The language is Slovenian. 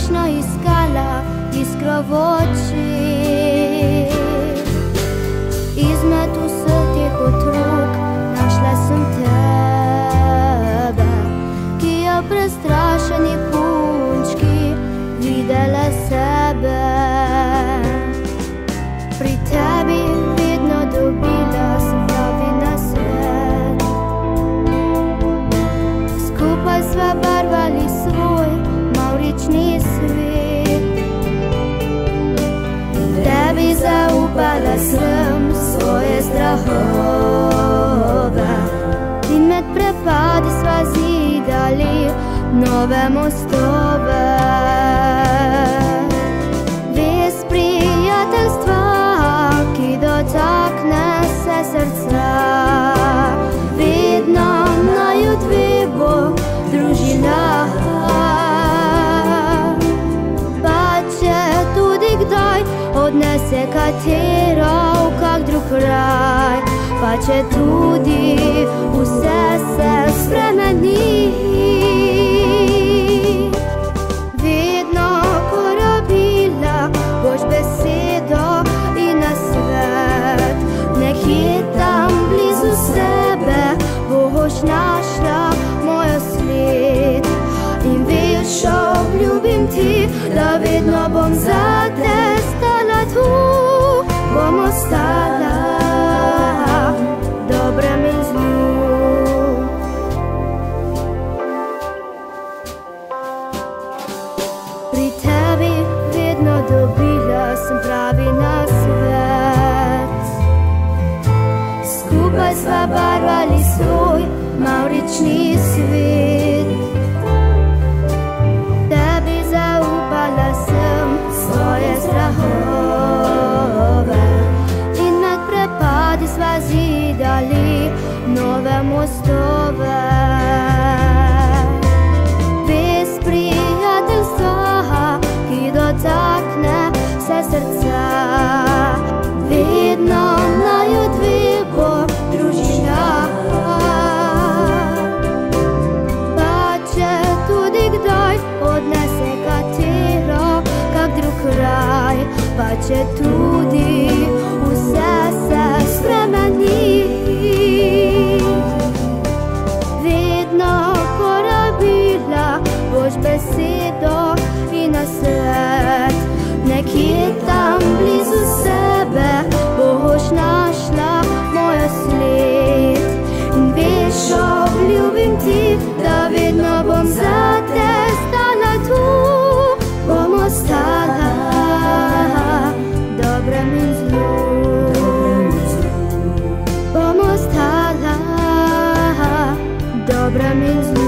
страшно искала искра в очи. Измето сетих от рук, нашла съм тебе. Кия престрашени пунчки, видела себе. При теби видно добила съм прави на свет. Skupaj sva barvali svoj mavrični svet. Tebi zaupala sem svoje strahove in med prepadi sva zidali nove mostove. Vez prijateljstva, ki dotakne se srca, vedno naju dve bo družina. Pa če tudi kdaj odnese katero v kak drug kraj, pa če tudi vse se spremeni, vedno ko rabila boš besedo in nasvet. Nekje tam blizu sebe boš našla mojo sled. In veš, obljubim ti, da vedno bom za te stala tu. Bom ostala dobrem in zlu. Pri tebi vedno dobila sem pravi nasvet. Skupaj sva barvali svoj mavrični svet. Tebi zaupala sem svoje strahove in med prepadi sva zidali nove mostove. Vez prijateljstva, ki dotakne se srca, vedno naju dve bo družina. Pa če tudi kdaj odnese katero kak drug kraj, pa če tudi vse se spremeni, vedno ko rabila boš besedo in nasvet. Nekje tam blizu sebe boš našla mojo sled. In veš, obljubim ti, da vedno bom za te stala tu. Bom ostala dobrem in zlu. Bom ostala dobrem in zlu.